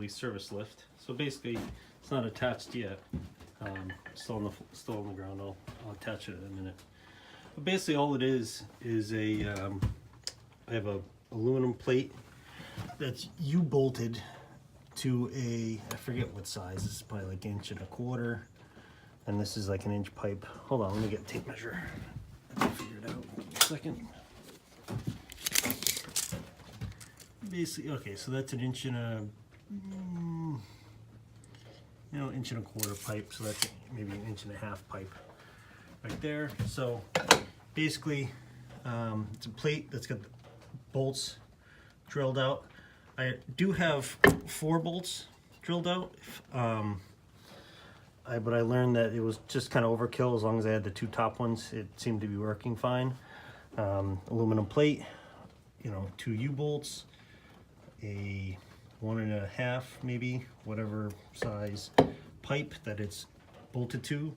service lift. So basically, it's not attached yet. Still on the ground. I'll attach it in a minute. But basically, all it is a I have a aluminum plate that's U-bolted to a, I forget what size. This is probably like 1.25 inches, and this is like 1-inch pipe. Hold on, let me get a tape measure. I can figure it out in a second. Basically, okay, so that's 1.25 inches pipe, so that's maybe 1.5 inches pipe right there. So basically, it's a plate that's got the bolts drilled out. I do have 4 bolts drilled out, but I learned that it was just kind of overkill. As long as I had the 2 top ones, it seemed to be working fine. Aluminum plate, 2 U-bolts, a 1.5 maybe, whatever size pipe that it's bolted to.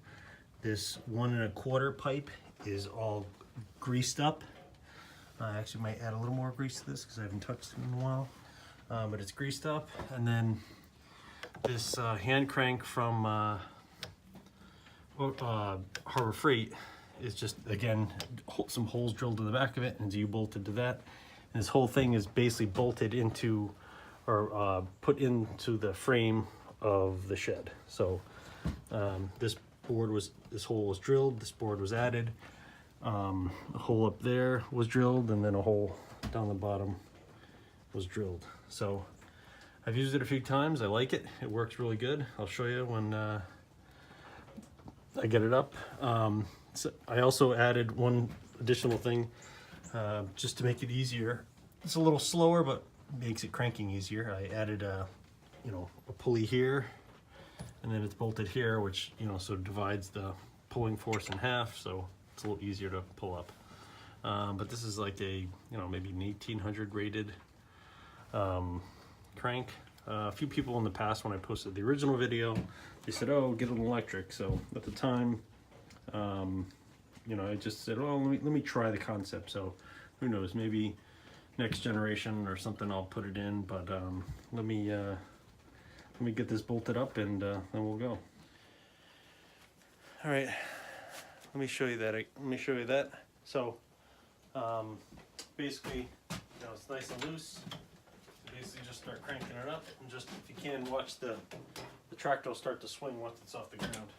This 1.25 pipe is all greased up. I actually might add a little more grease to this because I haven't touched it in a while, but it's greased up. And then this hand crank from Harbor Freight is just, again, some holes drilled to the back of it, and you bolted to that. And this whole thing is basically bolted into, or put into the frame of the shed. So this hole was drilled, this board was added, a hole up there was drilled, and then a hole down the bottom was drilled. So I've used it a few times. I like it. It works really good. I'll show you when I get it up. So I also added one additional thing just to make it easier. It's a little slower, but makes it cranking easier. I added a pulley here, and then it's bolted here, which so divides the pulling force in half, so it's a little easier to pull up. But this is like a maybe an 1800 rated crank. A few people in the past, when I posted the original video, they said, "Oh, get an electric." So at the time, I just said, "Oh, let me try the concept." So who knows? Maybe next generation or something I'll put it in. But let me get this bolted up, and then we'll go. All right, let me show you that. So basically, it's nice and loose. Basically just start cranking it up, and just, if you can, watch the tractor will start to swing once it's off the ground.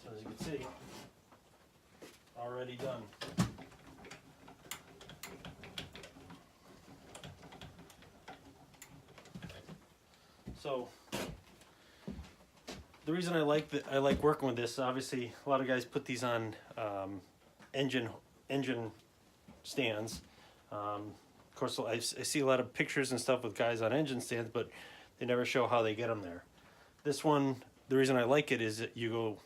So as you can see, already done. So the reason I like working with this, obviously a lot of guys put these on engine stands. Of course, I see a lot of pictures and stuff with guys on engine stands, but they never show how they get them there. This one, the reason I like it is that you go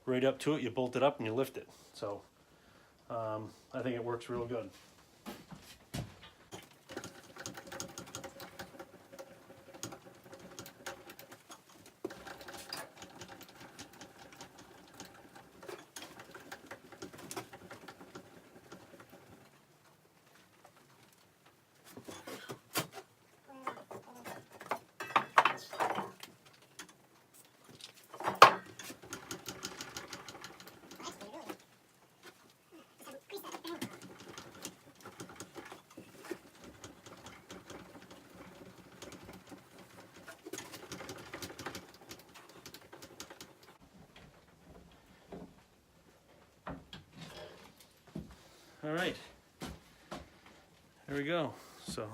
right up to it, you bolt it up, and you lift it. So I think it works real good. All right, there we go. So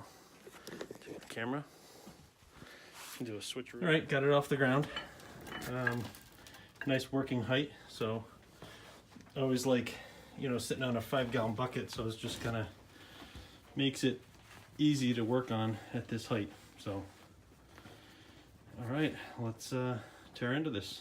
take the camera, do a switch. All right, got it off the ground. Nice working height. So I always like, sitting on a 5-gallon bucket, so it's just kind of makes it easy to work on at this height. So all right, let's tear into this.